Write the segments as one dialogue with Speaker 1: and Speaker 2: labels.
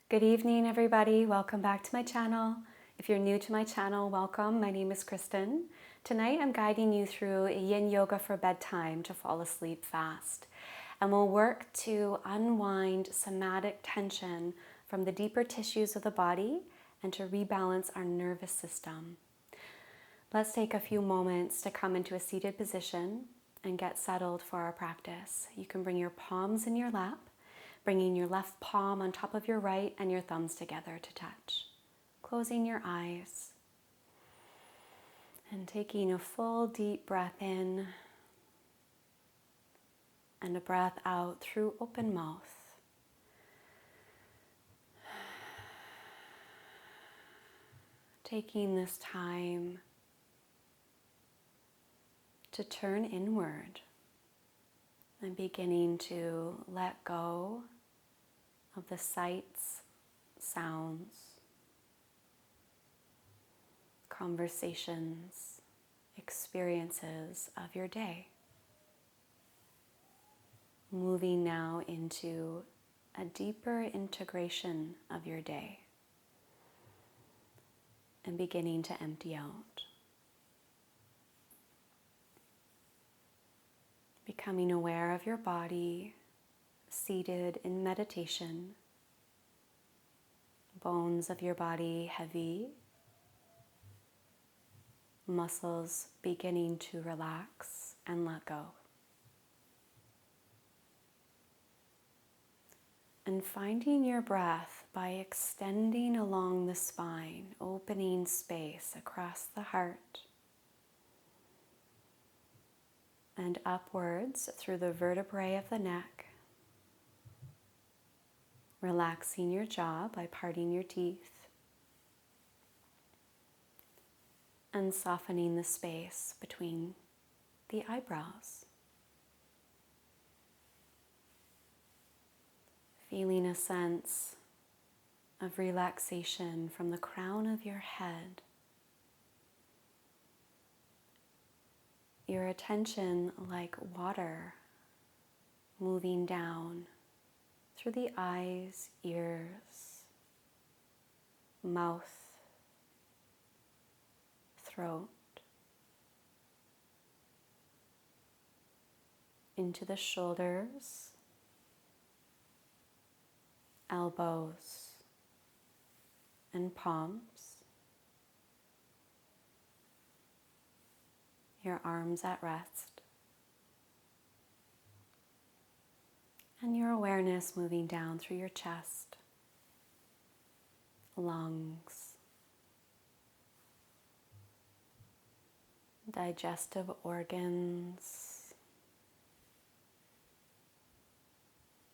Speaker 1: Good evening, everybody. Welcome back to my channel. If you're new to my channel, welcome. My name is Kristen. Tonight, I'm guiding you through a yin yoga for bedtime to fall asleep fast. And we'll work to unwind somatic tension from the deeper tissues of the body and to rebalance our nervous system. Let's take a few moments to come into a seated position and get settled for our practice. You can bring your palms in your lap, bringing your left palm on top of your right and your thumbs together to touch. Closing your eyes and taking a full deep breath in and a breath out through open mouth. Taking this time to turn inward and beginning to let go of the sights, sounds, conversations, experiences of your day. Moving now into a deeper integration of your day and beginning to empty out. Becoming aware of your body, seated in meditation, bones of your body heavy, muscles beginning to relax and let go. And finding your breath by extending along the spine, opening space across the heart and upwards through the vertebrae of the neck, relaxing your jaw by parting your teeth and softening the space between the eyebrows. Feeling a sense of relaxation from the crown of your head. Your attention, like water, moving down through the eyes, ears, mouth, throat, into the shoulders, elbows, and palms, your arms at rest, and your awareness moving down through your chest, lungs, digestive organs,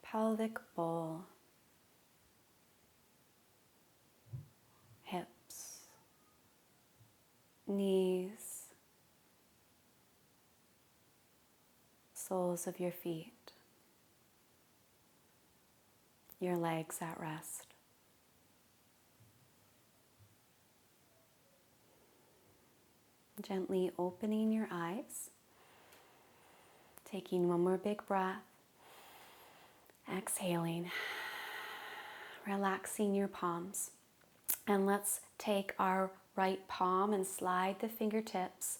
Speaker 1: pelvic bowl, hips, knees, soles of your feet, your legs at rest. Gently opening your eyes, taking one more big breath, exhaling, relaxing your palms. And let's take our right palm and slide the fingertips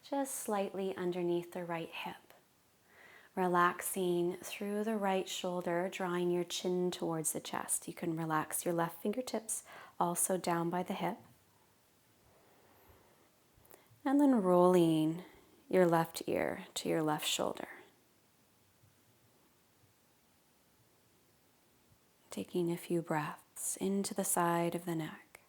Speaker 1: just slightly underneath the right hip. Relaxing through the right shoulder, drawing your chin towards the chest. You can relax your left fingertips also down by the hip. And then rolling your left ear to your left shoulder. Taking a few breaths into the side of the neck.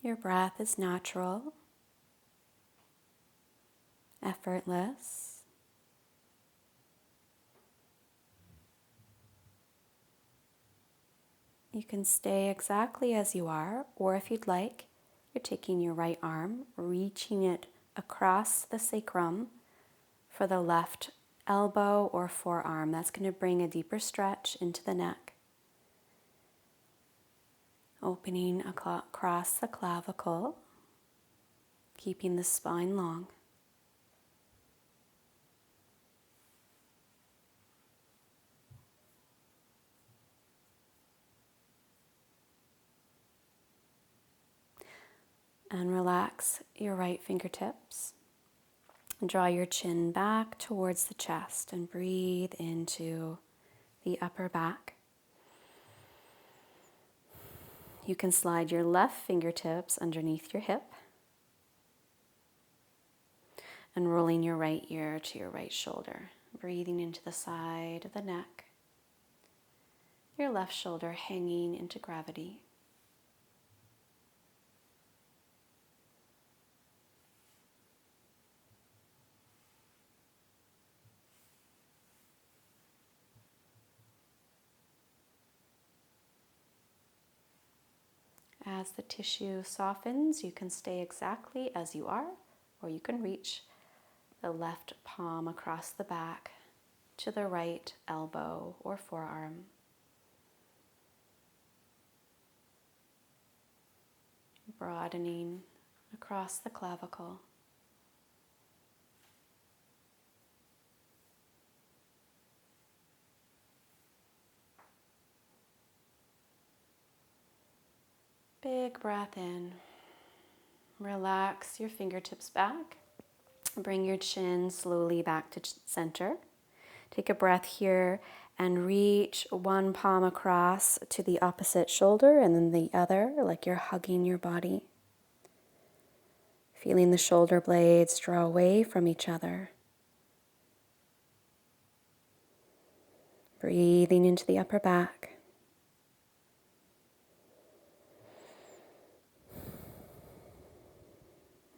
Speaker 1: Your breath is natural, effortless. You can stay exactly as you are, or if you'd like, you're taking your right arm, reaching it across the sacrum for the left elbow or forearm. That's going to bring a deeper stretch into the neck. Opening across the clavicle, keeping the spine long. And relax your right fingertips. Draw your chin back towards the chest and breathe into the upper back. You can slide your left fingertips underneath your hip and rolling your right ear to your right shoulder. Breathing into the side of the neck. Your left shoulder hanging into gravity. As the tissue softens, you can stay exactly as you are, or you can reach the left palm across the back to the right elbow or forearm. Broadening across the clavicle. Big breath in. Relax your fingertips back. Bring your chin slowly back to center. Take a breath here and reach one palm across to the opposite shoulder and then the other, like you're hugging your body. Feeling the shoulder blades draw away from each other. Breathing into the upper back.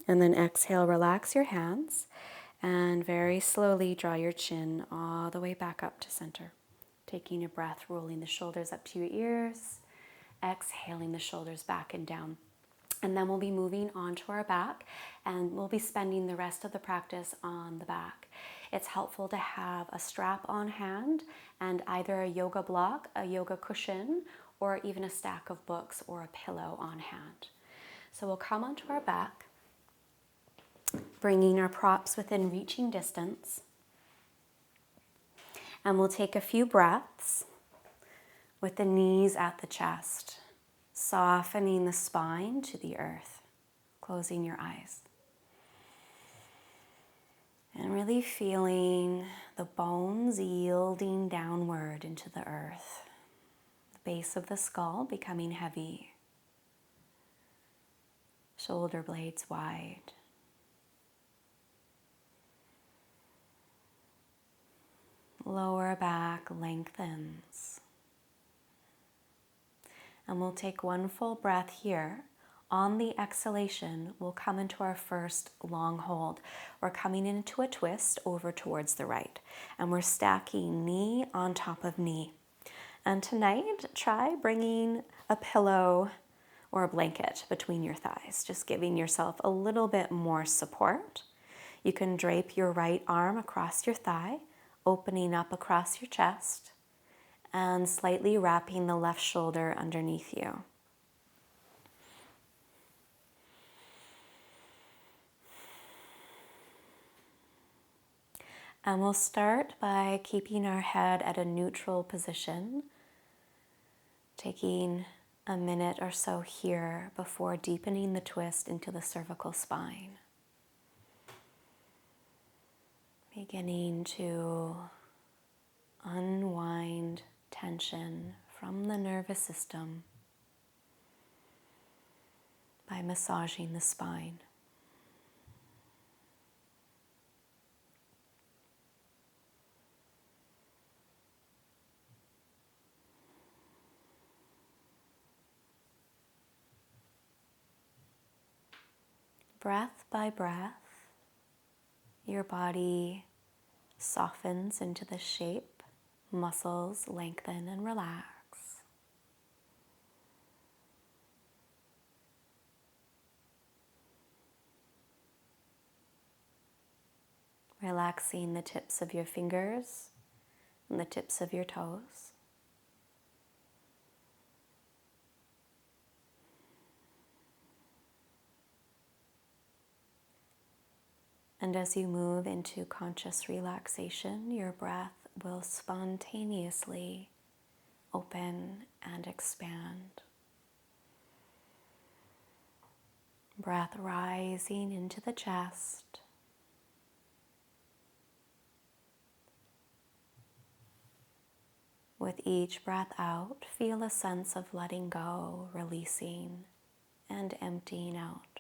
Speaker 1: And then exhale, relax your hands, and very slowly draw your chin all the way back up to center. Taking a breath, rolling the shoulders up to your ears, exhaling the shoulders back and down. And then we'll be moving onto our back, and we'll be spending the rest of the practice on the back. It's helpful to have a strap on hand and either a yoga block, a yoga cushion, or even a stack of books or a pillow on hand. So we'll come onto our back, bringing our props within reaching distance. And we'll take a few breaths with the knees at the chest, softening the spine to the earth, closing your eyes. And really feeling the bones yielding downward into the earth, the base of the skull becoming heavy, shoulder blades wide. Lower back lengthens. And we'll take one full breath here. On the exhalation, we'll come into our first long hold. We're coming into a twist over towards the right. And we're stacking knee on top of knee. And tonight, try bringing a pillow or a blanket between your thighs, just giving yourself a little bit more support. You can drape your right arm across your thigh, opening up across your chest, and slightly wrapping the left shoulder underneath you. And we'll start by keeping our head at a neutral position, taking a minute or so here before deepening the twist into the cervical spine. Beginning to unwind tension from the nervous system by massaging the spine. Breath by breath, your body softens into the shape, muscles lengthen and relax. Relaxing the tips of your fingers and the tips of your toes. And as you move into conscious relaxation, your breath will spontaneously open and expand. Breath rising into the chest. With each breath out, feel a sense of letting go, releasing, and emptying out.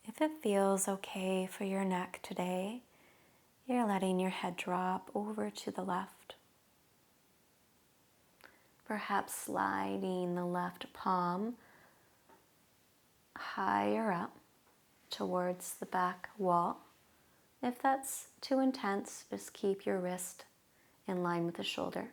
Speaker 1: If it feels okay for your neck today, you're letting your head drop over to the left. Perhaps sliding the left palm higher up towards the back wall. If that's too intense, just keep your wrist in line with the shoulder.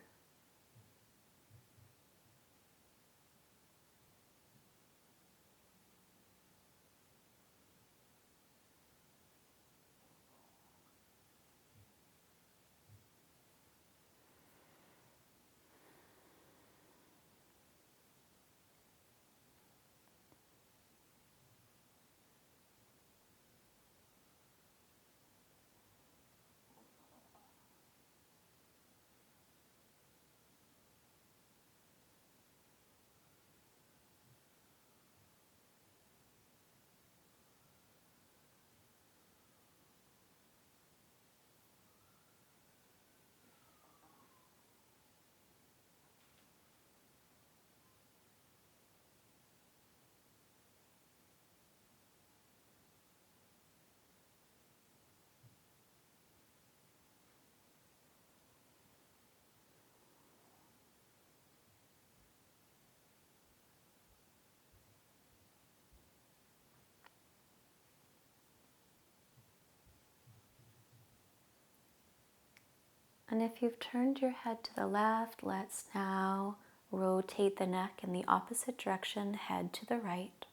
Speaker 1: And if you've turned your head to the left, let's now rotate the neck in the opposite direction, head to the right.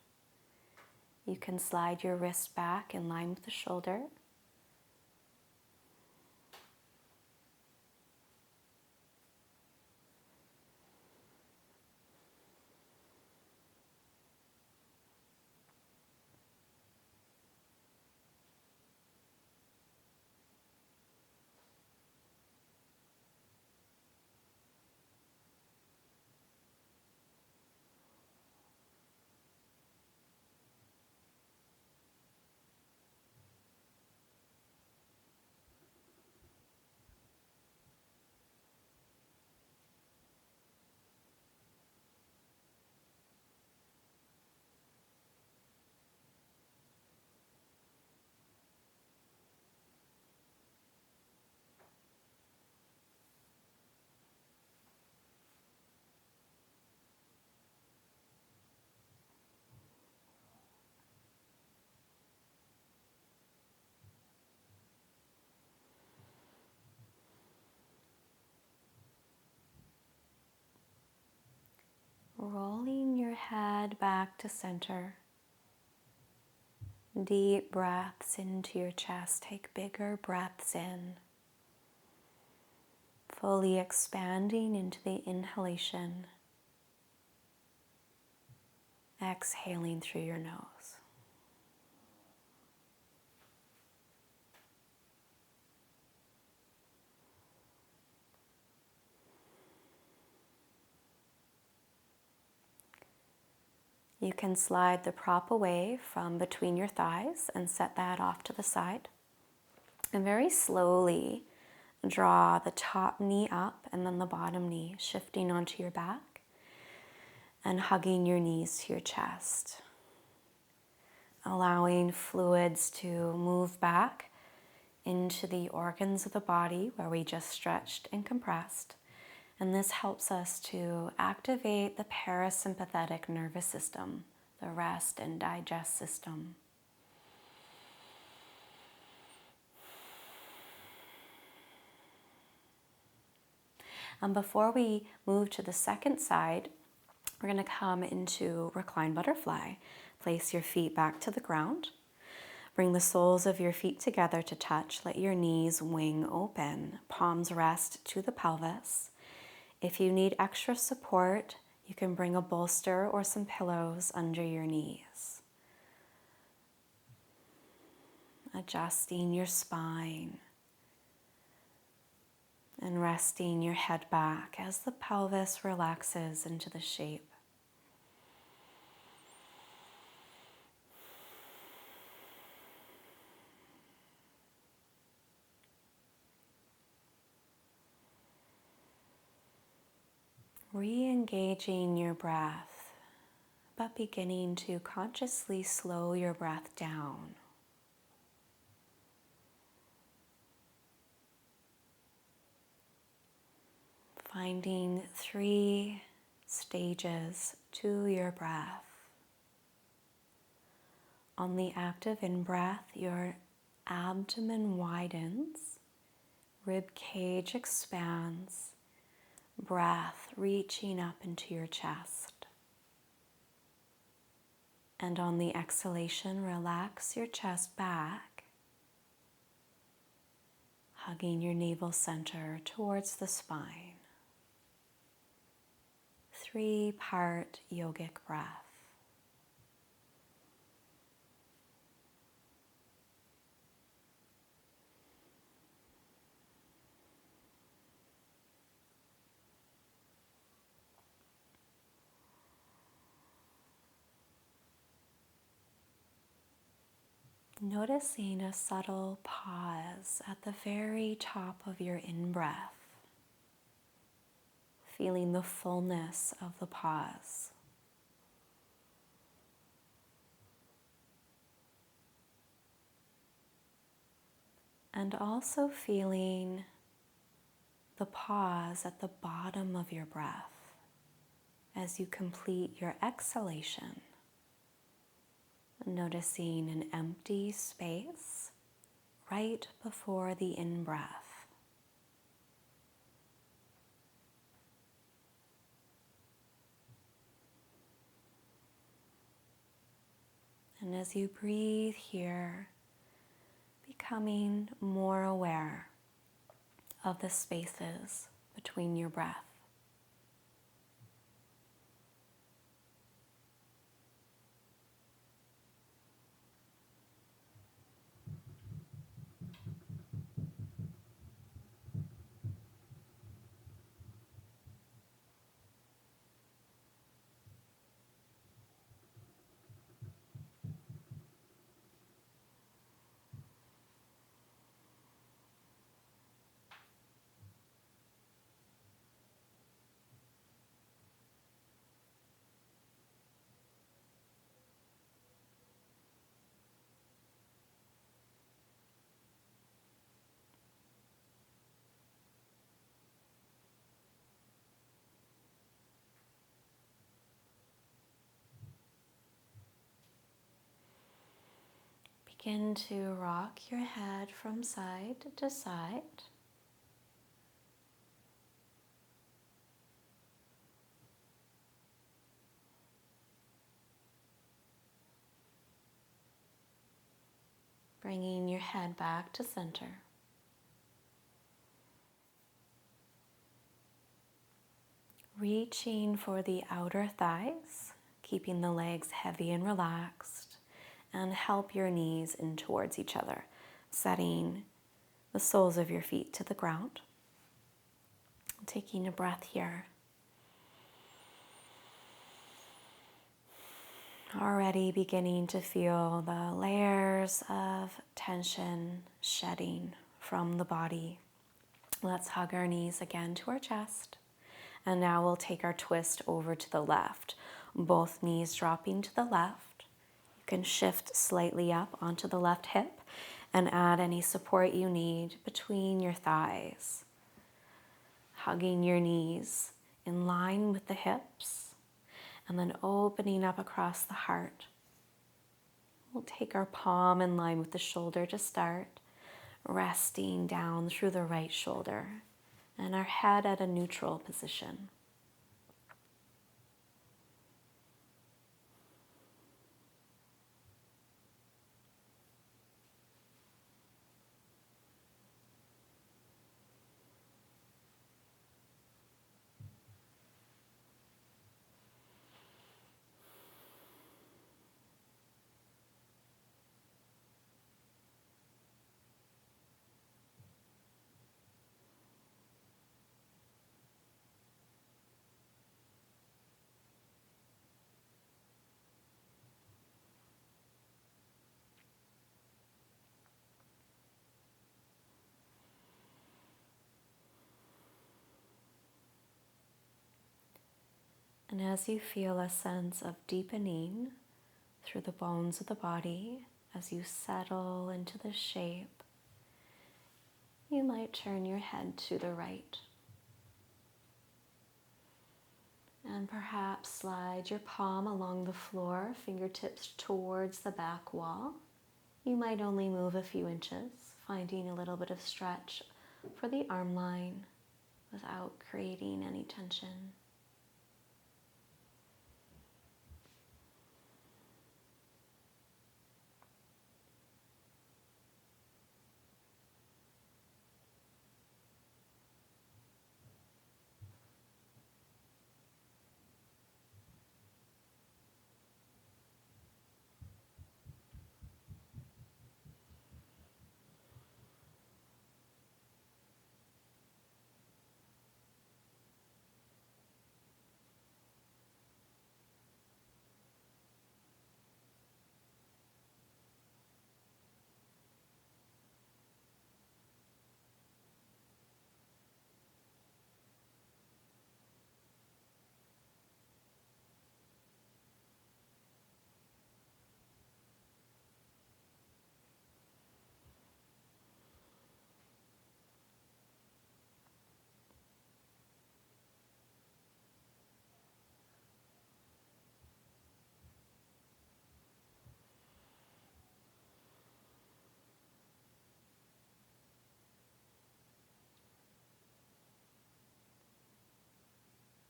Speaker 1: You can slide your wrist back in line with the shoulder. Rolling your head back to center. Deep breaths into your chest. Take bigger breaths in. Fully expanding into the inhalation. Exhaling through your nose. You can slide the prop away from between your thighs and set that off to the side. And very slowly draw the top knee up and then the bottom knee, shifting onto your back and hugging your knees to your chest. Allowing fluids to move back into the organs of the body where we just stretched and compressed. And this helps us to activate the parasympathetic nervous system, the rest and digest system. And before we move to the second side, we're going to come into reclined butterfly. Place your feet back to the ground. Bring the soles of your feet together to touch. Let your knees wing open. Palms rest to the pelvis. If you need extra support, you can bring a bolster or some pillows under your knees. Adjusting your spine. and resting your head back as the pelvis relaxes into the shape. Re-engaging your breath, but beginning to consciously slow your breath down. Finding 3 stages to your breath. On the active in-breath, your abdomen widens, rib cage expands, breath reaching up into your chest. And on the exhalation, relax your chest back, hugging your navel center towards the spine. 3-part yogic breath. Noticing a subtle pause at the very top of your in-breath, feeling the fullness of the pause. And also feeling the pause at the bottom of your breath as you complete your exhalation. Noticing an empty space right before the in-breath. And as you breathe here, becoming more aware of the spaces between your breath. Begin to rock your head from side to side. Bringing your head back to center. Reaching for the outer thighs, keeping the legs heavy and relaxed, and help your knees in towards each other, setting the soles of your feet to the ground. Taking a breath here. Already beginning to feel the layers of tension shedding from the body. Let's hug our knees again to our chest. And now we'll take our twist over to the left. Both knees dropping to the left. You can shift slightly up onto the left hip and add any support you need between your thighs. Hugging your knees in line with the hips. And then opening up across the heart. We'll take our palm in line with the shoulder to start, resting down through the right shoulder, and our head at a neutral position. And as you feel a sense of deepening through the bones of the body, as you settle into the shape, you might turn your head to the right. And perhaps slide your palm along the floor, fingertips towards the back wall. You might only move a few inches, finding a little bit of stretch for the arm line without creating any tension.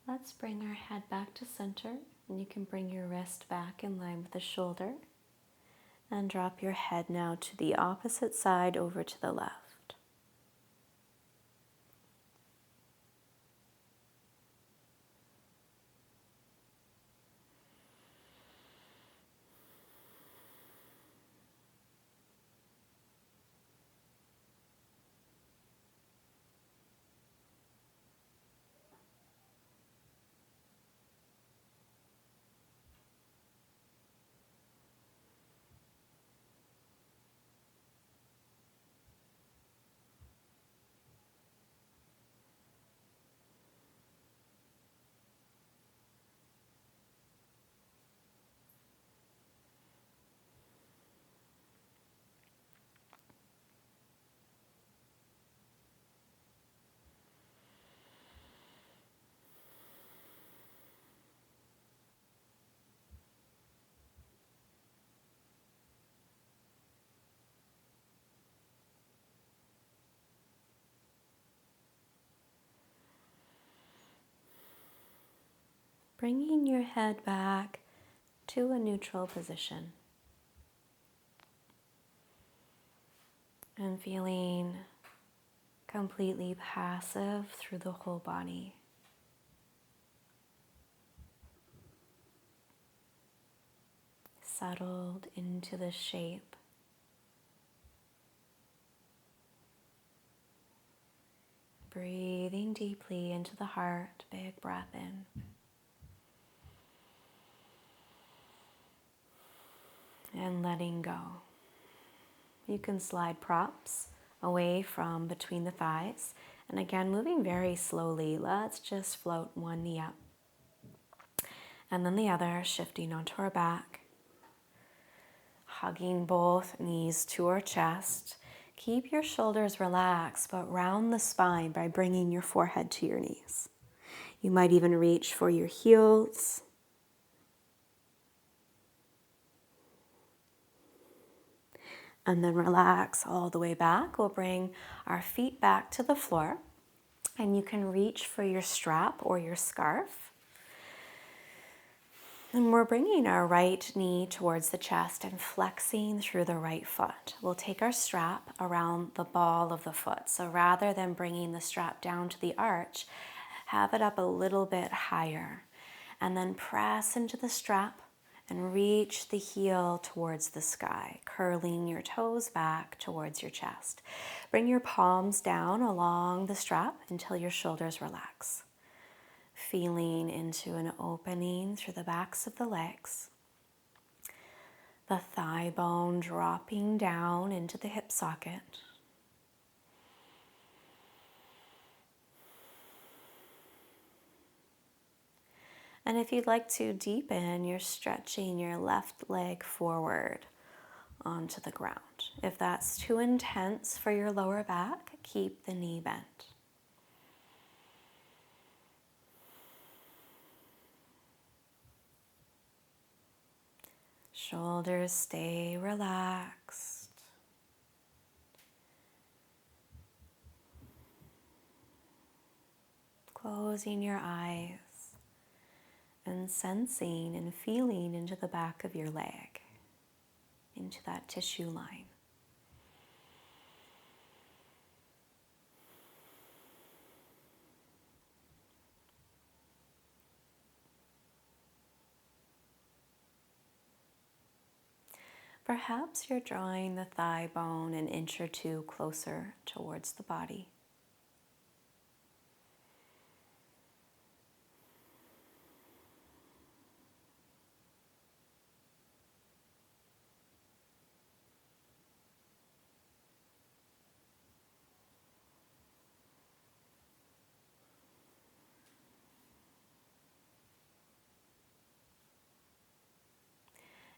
Speaker 1: Let's bring our head back to center, and you can bring your wrist back in line with the shoulder and drop your head now to the opposite side over to the left. Bringing your head back to a neutral position and feeling completely passive through the whole body. Settled into the shape. Breathing deeply into the heart, big breath in. And letting go. You can slide props away from between the thighs. And again, moving very slowly. Let's just float one knee up. And then the other, shifting onto our back. Hugging both knees to our chest. Keep your shoulders relaxed, but round the spine by bringing your forehead to your knees. You might even reach for your heels. And then relax all the way back. We'll bring our feet back to the floor. And you can reach for your strap or your scarf. And we're bringing our right knee towards the chest and flexing through the right foot. We'll take our strap around the ball of the foot. So rather than bringing the strap down to the arch, have it up a little bit higher. And then press into the strap and reach the heel towards the sky, curling your toes back towards your chest. Bring your palms down along the strap until your shoulders relax. Feeling into an opening through the backs of the legs. The thigh bone dropping down into the hip socket. And if you'd like to deepen, you're stretching your left leg forward onto the ground. If that's too intense for your lower back, keep the knee bent. Shoulders stay relaxed. Closing your eyes and sensing and feeling into the back of your leg, into that tissue line. Perhaps you're drawing the thigh bone an inch or two closer towards the body.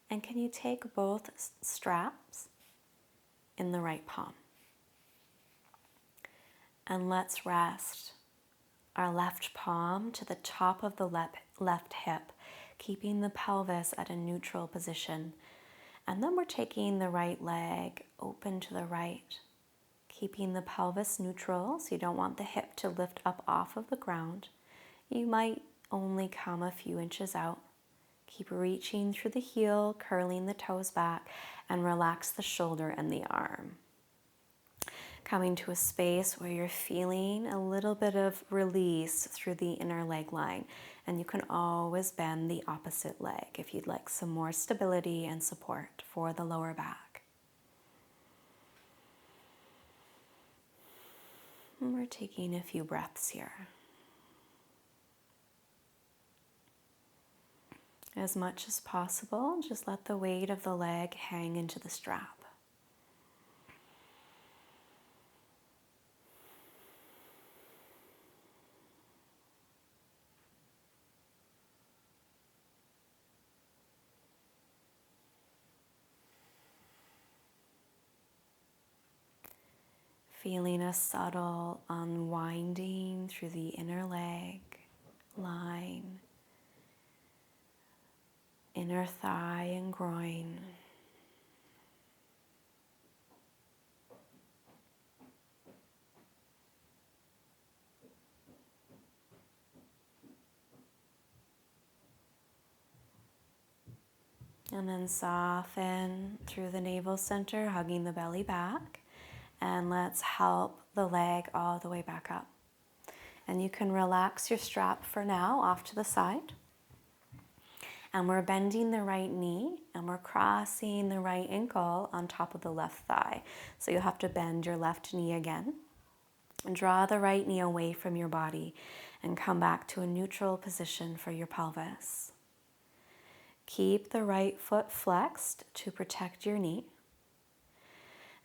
Speaker 1: And can you take both straps in the right palm? And let's rest our left palm to the top of the left hip, keeping the pelvis at a neutral position. And then we're taking the right leg open to the right, keeping the pelvis neutral, so you don't want the hip to lift up off of the ground. You might only come a few inches out. Keep reaching through the heel, curling the toes back, and relax the shoulder and the arm. Coming to a space where you're feeling a little bit of release through the inner leg line. And you can always bend the opposite leg if you'd like some more stability and support for the lower back. And we're taking a few breaths here. As much as possible, just let the weight of the leg hang into the strap. Feeling a subtle unwinding through the inner leg line, inner thigh and groin. And then soften through the navel center, hugging the belly back. And let's help the leg all the way back up. And you can relax your strap for now off to the side. And we're bending the right knee and we're crossing the right ankle on top of the left thigh. So you'll have to bend your left knee again. And draw the right knee away from your body and come back to a neutral position for your pelvis. Keep the right foot flexed to protect your knee.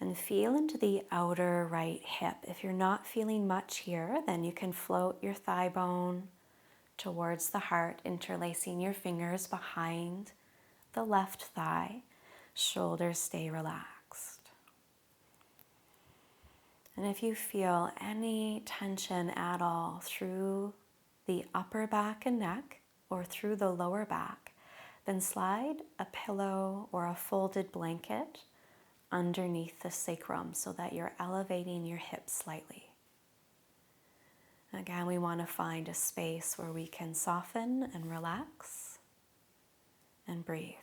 Speaker 1: And feel into the outer right hip. If you're not feeling much here, then you can float your thigh bone towards the heart, interlacing your fingers behind the left thigh. Shoulders stay relaxed. And if you feel any tension at all through the upper back and neck or through the lower back, then slide a pillow or a folded blanket underneath the sacrum so that you're elevating your hips slightly. Again, we want to find a space where we can soften and relax and breathe.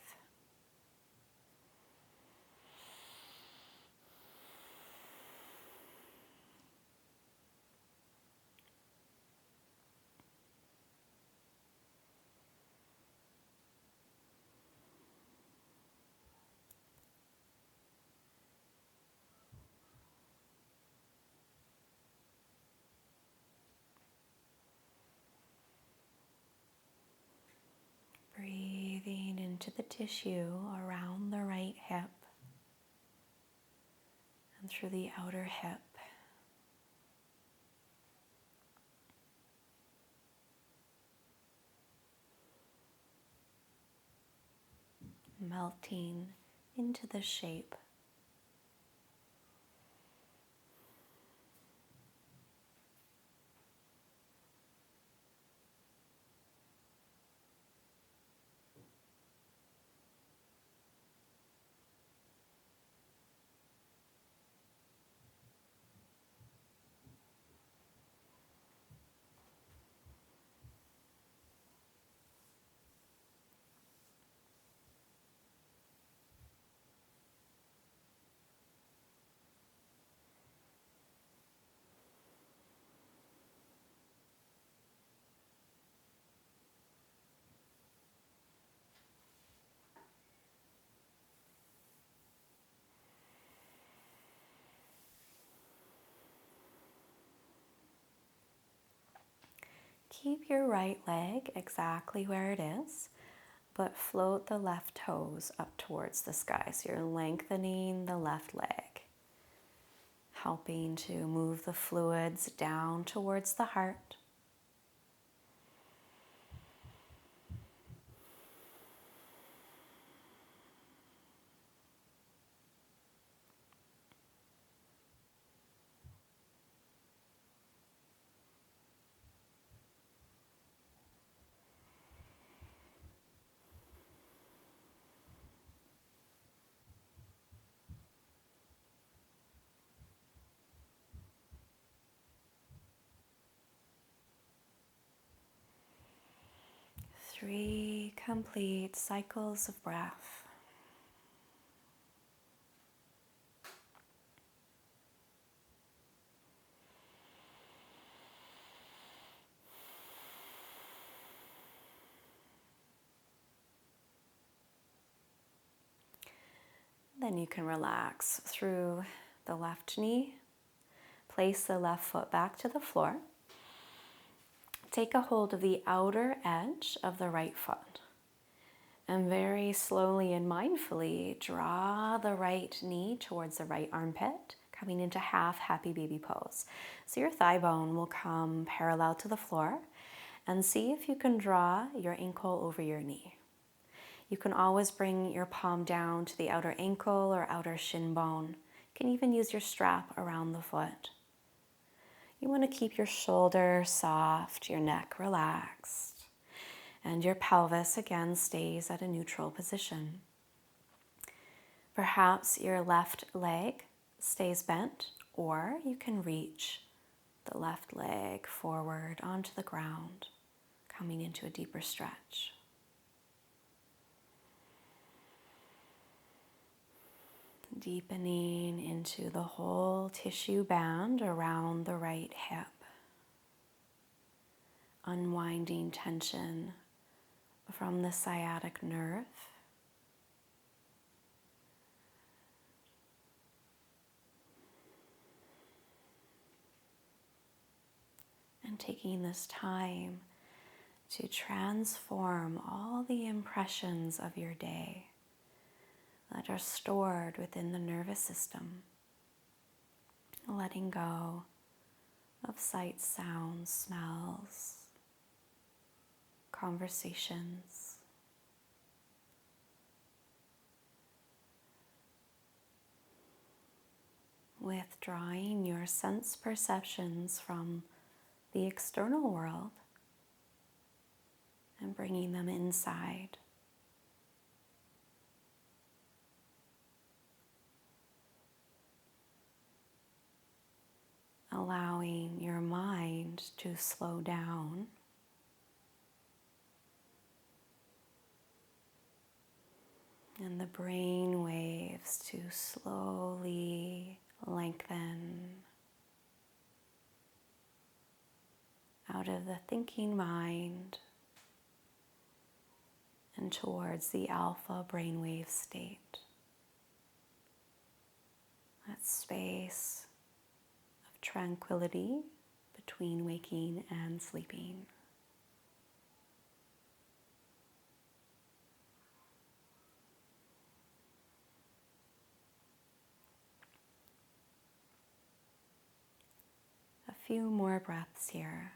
Speaker 1: Breathing into the tissue around the right hip and through the outer hip. melting into the shape. Keep your right leg exactly where it is, but float the left toes up towards the sky. So you're lengthening the left leg, helping to move the fluids down towards the heart. Three complete cycles of breath. Then you can relax through the left knee. Place the left foot back to the floor. Take a hold of the outer edge of the right foot. And very slowly and mindfully draw the right knee towards the right armpit, coming into half happy baby pose. So your thigh bone will come parallel to the floor, and see if you can draw your ankle over your knee. You can always bring your palm down to the outer ankle or outer shin bone. You can even use your strap around the foot. You want to keep your shoulders soft, your neck relaxed. And your pelvis again stays at a neutral position. Perhaps your left leg stays bent, or you can reach the left leg forward onto the ground, coming into a deeper stretch. Deepening into the whole tissue band around the right hip. Unwinding tension from the sciatic nerve. And taking this time to transform all the impressions of your day that are stored within the nervous system. Letting go of sights, sounds, smells, conversations. Withdrawing your sense perceptions from the external world and bringing them inside. Allowing your mind to slow down and the brain waves to slowly lengthen out of the thinking mind and towards the alpha brainwave state. That space of tranquility between waking and sleeping. A few more breaths here.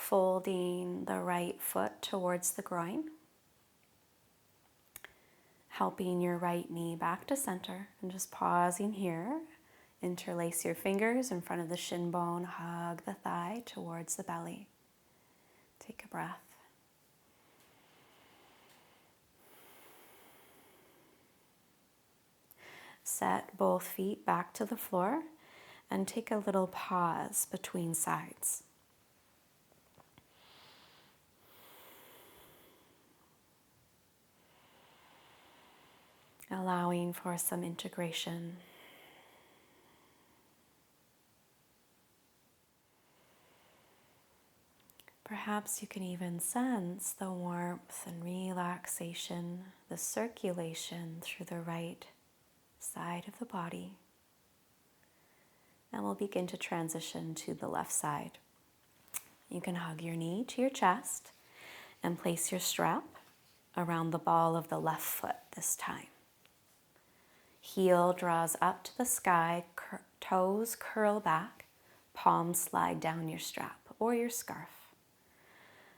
Speaker 1: folding the right foot towards the groin, helping your right knee back to center, and just pausing here. Interlace your fingers in front of the shin bone, hug the thigh towards the belly. Take a breath. Set both feet back to the floor and take a little pause between sides. Allowing for some integration. Perhaps you can even sense the warmth and relaxation, the circulation through the right side of the body. And we'll begin to transition to the left side. You can hug your knee to your chest and place your strap around the ball of the left foot this time. Heel draws up to the sky, toes curl back, palms slide down your strap or your scarf.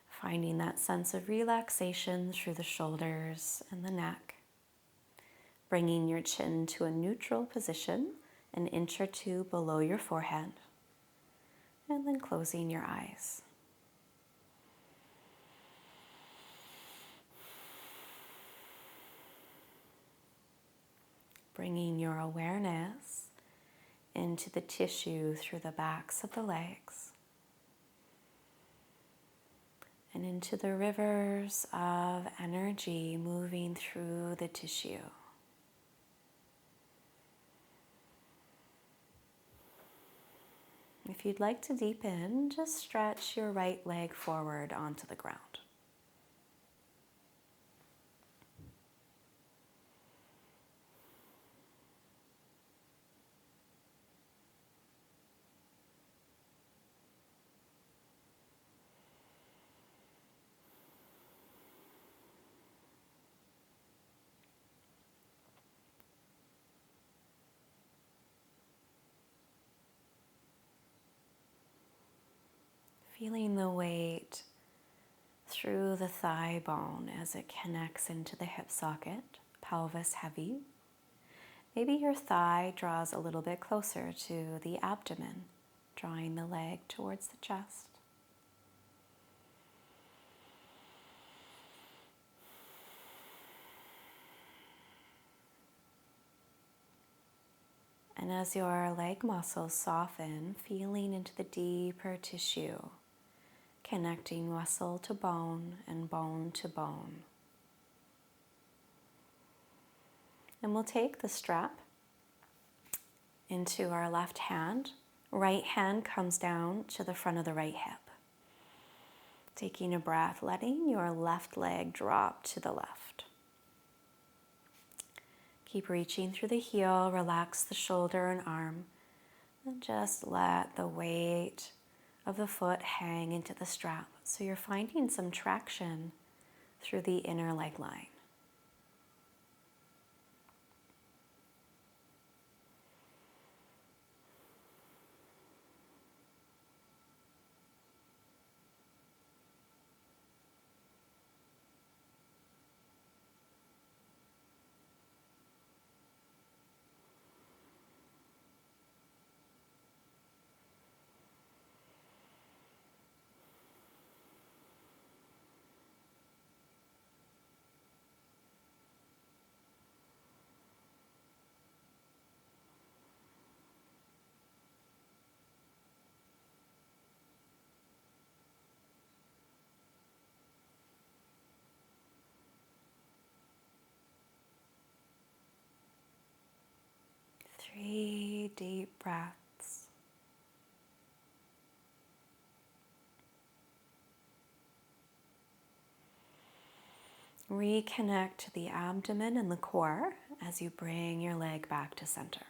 Speaker 1: Finding that sense of relaxation through the shoulders and the neck. Bringing your chin to a neutral position, an inch or two below your forehead. And then closing your eyes. Bringing your awareness into the tissue through the backs of the legs. And into the rivers of energy moving through the tissue. If you'd like to deepen, just stretch your right leg forward onto the ground. Feeling the weight through the thigh bone as it connects into the hip socket, pelvis heavy. Maybe your thigh draws a little bit closer to the abdomen, drawing the leg towards the chest. And as your leg muscles soften, feeling into the deeper tissue, connecting muscle to bone and bone to bone. And we'll take the strap into our left hand. Right hand comes down to the front of the right hip. Taking a breath, letting your left leg drop to the left. Keep reaching through the heel, relax the shoulder and arm, and just let the weight of the foot hang into the strap. So you're finding some traction through the inner leg line. Three deep breaths. Reconnect to the abdomen and the core as you bring your leg back to center.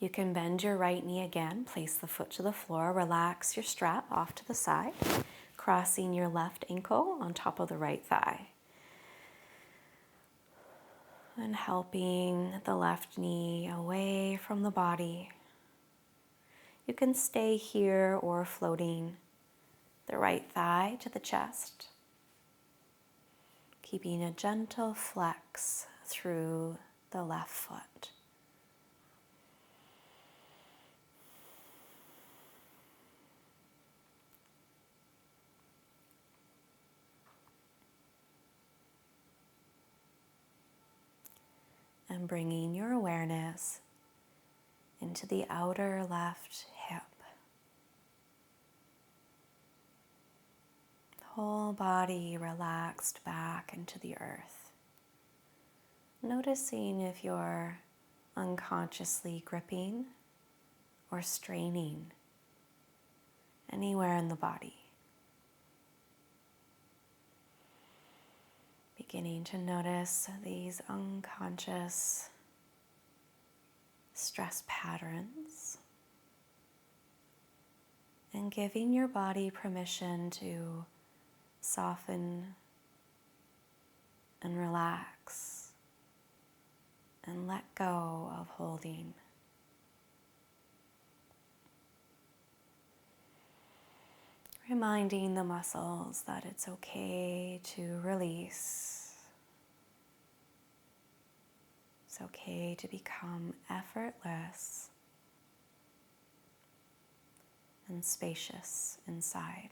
Speaker 1: You can bend your right knee again, place the foot to the floor, relax your strap off to the side, crossing your left ankle on top of the right thigh. And helping the left knee away from the body. You can stay here or floating the right thigh to the chest, keeping a gentle flex through the left foot. And bringing your awareness into the outer left hip. The whole body relaxed back into the earth. Noticing if you're unconsciously gripping or straining anywhere in the body. Beginning to notice these unconscious stress patterns and giving your body permission to soften and relax and let go of holding. Reminding the muscles that it's okay to release. It's okay to become effortless and spacious inside.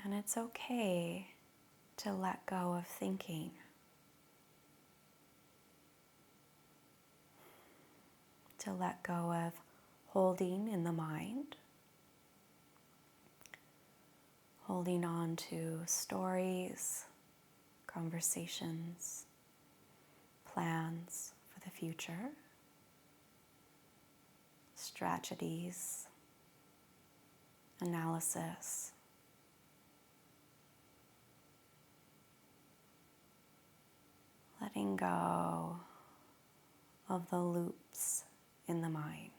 Speaker 1: And it's okay to let go of thinking. To let go of holding in the mind. Holding on to stories, conversations, plans for the future, strategies, analysis. Letting go of the loops in the mind.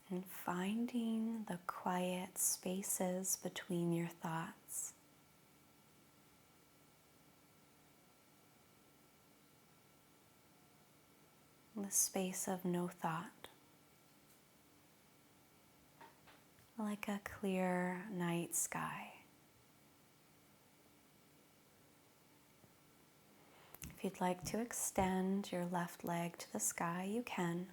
Speaker 1: And finding the quiet spaces between your thoughts. The space of no thought. Like a clear night sky. If you'd like to extend your left leg to the sky, you can.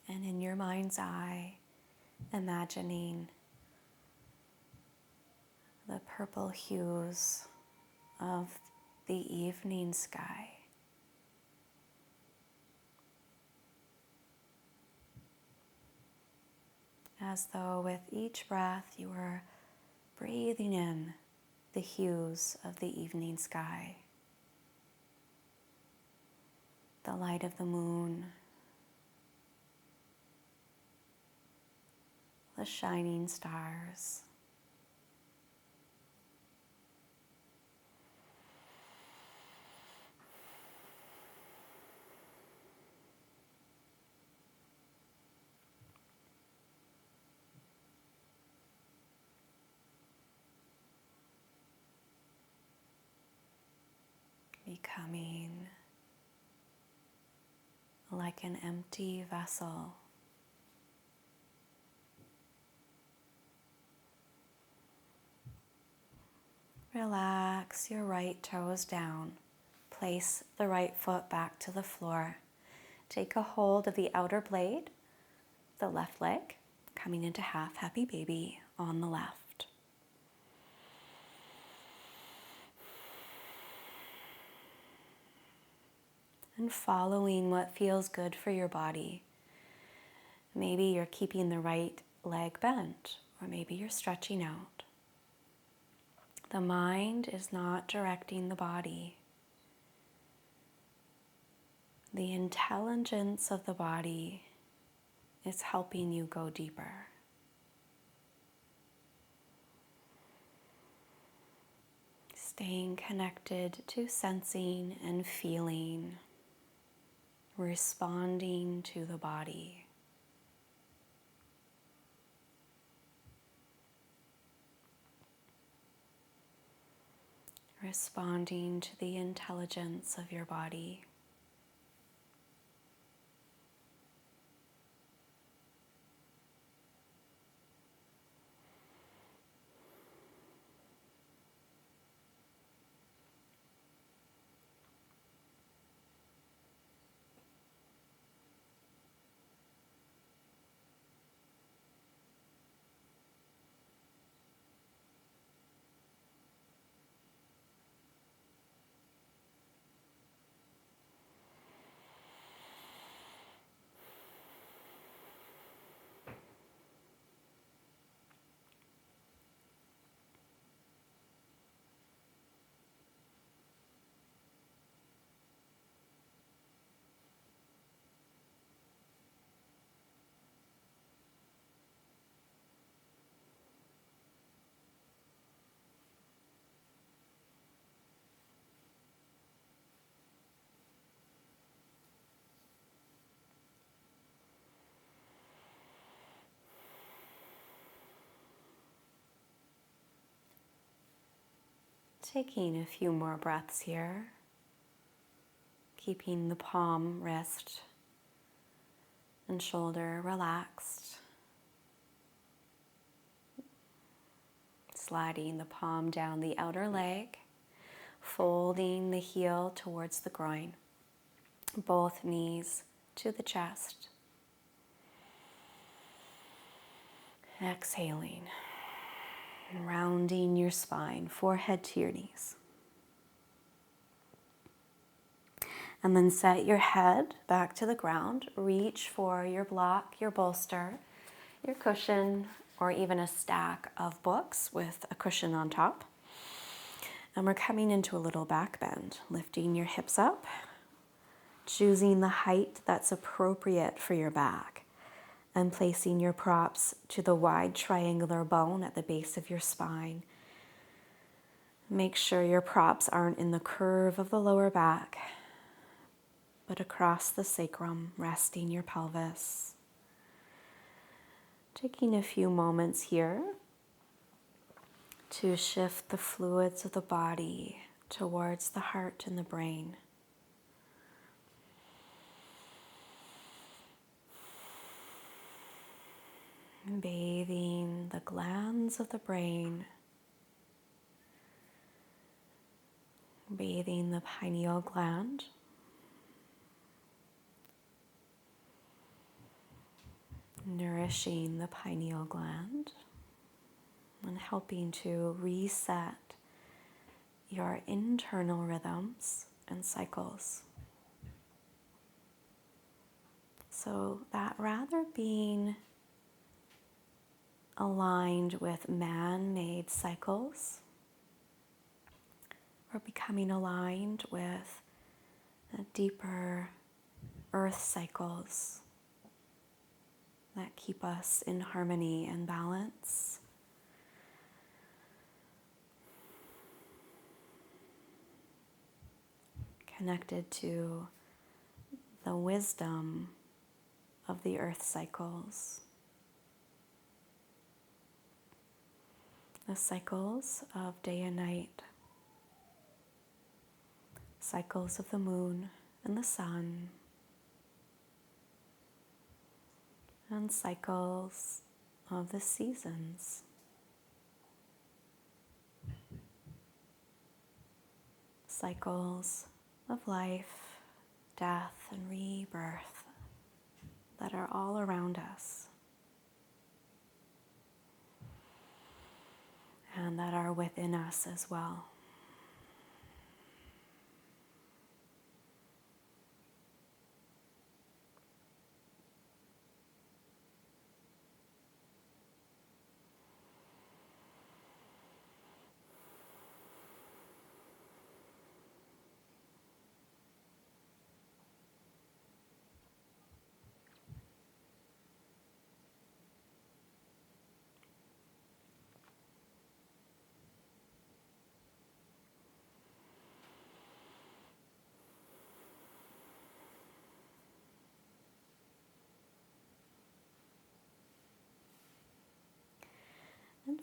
Speaker 1: And in your mind's eye, imagining the purple hues of the evening sky. As though with each breath you were breathing in the hues of the evening sky. The light of the moon, the shining stars, becoming like an empty vessel. Relax your right toes down. Place the right foot back to the floor. Take a hold of the outer blade, the left leg, coming into half happy baby on the left. And following what feels good for your body. Maybe you're keeping the right leg bent, or maybe you're stretching out. The mind is not directing the body. The intelligence of the body is helping you go deeper. Staying connected to sensing and feeling, responding to the body. Responding to the intelligence of your body. Taking a few more breaths here, keeping the palm, wrist, and shoulder relaxed. Sliding the palm down the outer leg, folding the heel towards the groin, both knees to the chest. Exhaling, rounding your spine, forehead to your knees. And then set your head back to the ground. Reach for your block, your bolster, your cushion, or even a stack of books with a cushion on top. And we're coming into a little back bend, lifting your hips up, choosing the height that's appropriate for your back, and placing your props to the wide triangular bone at the base of your spine. Make sure your props aren't in the curve of the lower back, but across the sacrum, resting your pelvis. Taking a few moments here to shift the fluids of the body towards the heart and the brain. Bathing the glands of the brain, bathing the pineal gland, nourishing the pineal gland, and helping to reset your internal rhythms and cycles. So that rather being aligned with man-made cycles, we're becoming aligned with the deeper earth cycles that keep us in harmony and balance. Connected to the wisdom of the earth cycles. The cycles of day and night. Cycles of the moon and the sun. And cycles of the seasons. Cycles of life, death, and rebirth that are all around us and that are within us as well.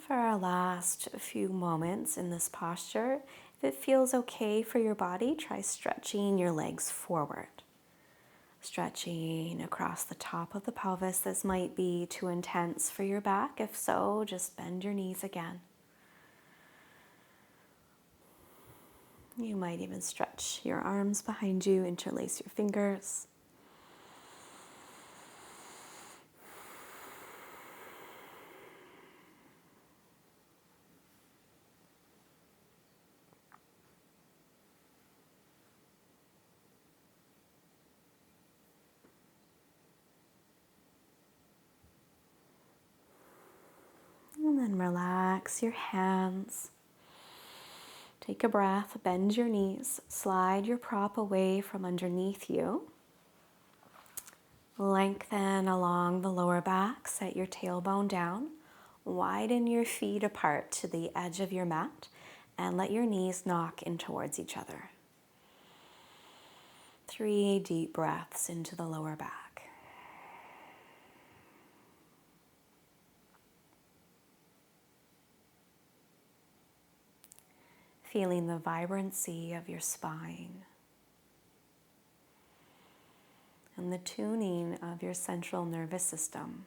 Speaker 1: For our last few moments in this posture, if it feels okay for your body, try stretching your legs forward. Stretching across the top of the pelvis. This might be too intense for your back. If so, just bend your knees again. You might even stretch your arms behind you, interlace your fingers. And then relax your hands. Take a breath, bend your knees, slide your prop away from underneath you. Lengthen along the lower back, set your tailbone down. Widen your feet apart to the edge of your mat and let your knees knock in towards each other. 3 deep breaths into the lower back. Feeling the vibrancy of your spine and the tuning of your central nervous system.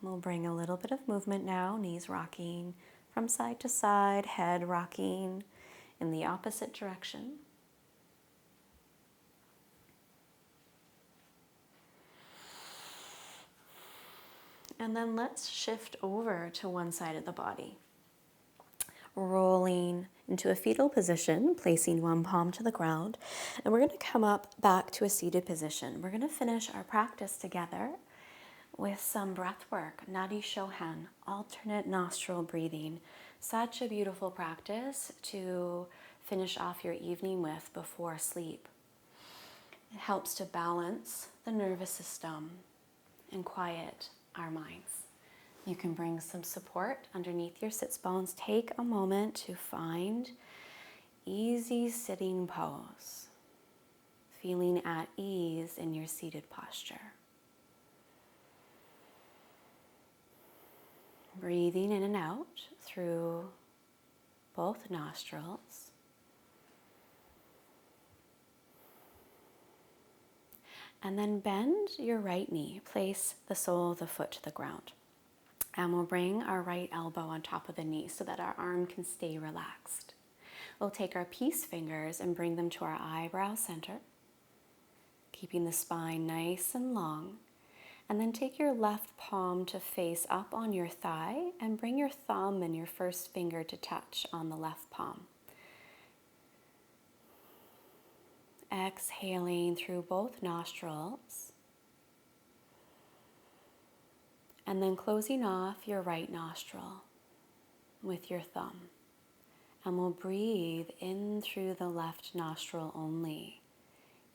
Speaker 1: We'll bring a little bit of movement now, knees rocking from side to side, head rocking in the opposite direction. And then let's shift over to one side of the body. Rolling into a fetal position, placing one palm to the ground, and we're going to come up back to a seated position. We're going to finish our practice together with some breath work, Nadi shohana, alternate nostril breathing. Such a beautiful practice to finish off your evening with before sleep. It helps to balance the nervous system and quiet our minds. You can bring some support underneath your sits bones. Take a moment to find easy sitting pose, feeling at ease in your seated posture. Breathing in and out through both nostrils. And then bend your right knee. Place the sole of the foot to the ground. And we'll bring our right elbow on top of the knee so that our arm can stay relaxed. We'll take our peace fingers and bring them to our eyebrow center, keeping the spine nice and long. And then take your left palm to face up on your thigh and bring your thumb and your first finger to touch on the left palm. Exhaling through both nostrils. And then closing off your right nostril with your thumb. And we'll breathe in through the left nostril only.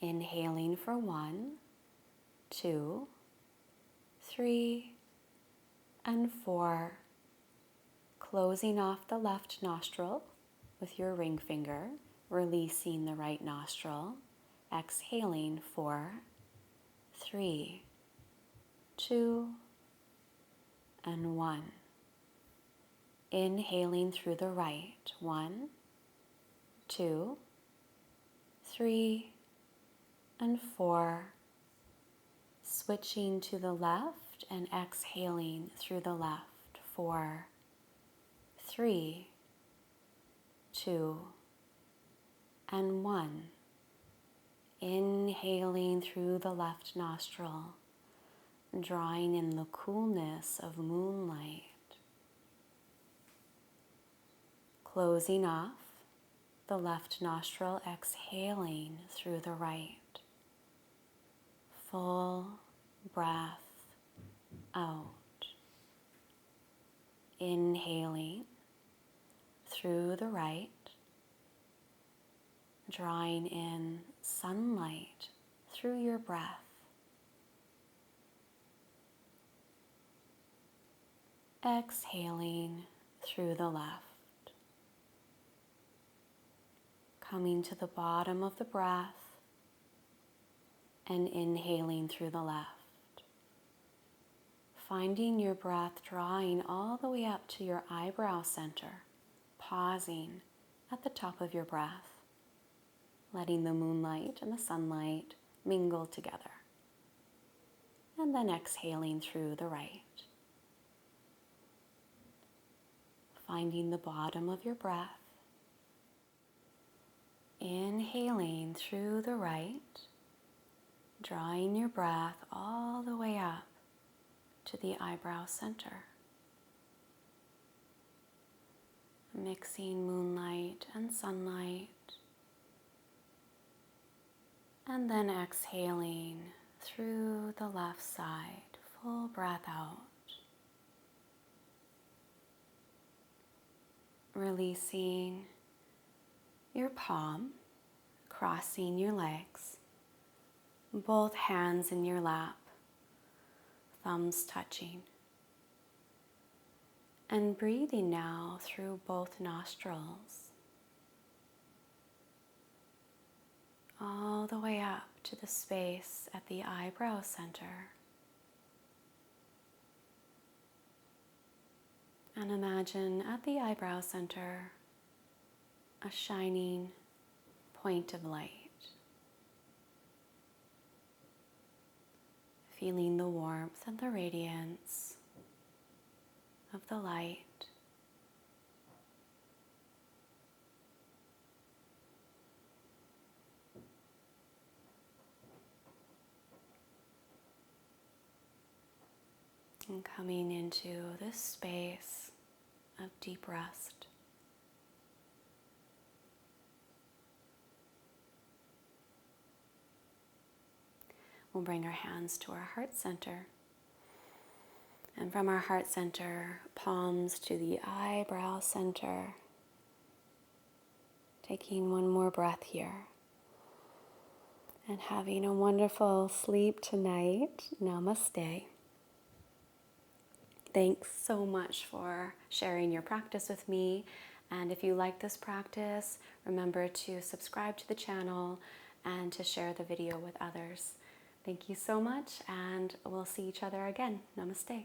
Speaker 1: Inhaling for 1, 2, 3, and 4. Closing off the left nostril with your ring finger, releasing the right nostril. Exhaling for 3, 2, and 1. Inhaling through the right. 1, 2, 3, and 4. Switching to the left and exhaling through the left. 4, 3, 2, and 1. Inhaling through the left nostril, drawing in the coolness of moonlight. Closing off the left nostril, exhaling through the right. Full breath out. Inhaling through the right, drawing in sunlight through your breath. Exhaling through the left. Coming to the bottom of the breath and inhaling through the left. Finding your breath drawing all the way up to your eyebrow center, pausing at the top of your breath, letting the moonlight and the sunlight mingle together. And then exhaling through the right. Finding the bottom of your breath. Inhaling through the right, drawing your breath all the way up to the eyebrow center. Mixing moonlight and sunlight. And then exhaling through the left side, full breath out. Releasing your palm, crossing your legs, both hands in your lap, thumbs touching. And breathing now through both nostrils, all the way up to the space at the eyebrow center. And imagine at the eyebrow center a shining point of light. Feeling the warmth and the radiance of the light. And coming into this space of deep rest. We'll bring our hands to our heart center. And from our heart center, palms to the eyebrow center. Taking one more breath here. And having a wonderful sleep tonight. Namaste. Thanks so much for sharing your practice with me. And if you like this practice, remember to subscribe to the channel and to share the video with others. Thank you so much, and we'll see each other again. Namaste.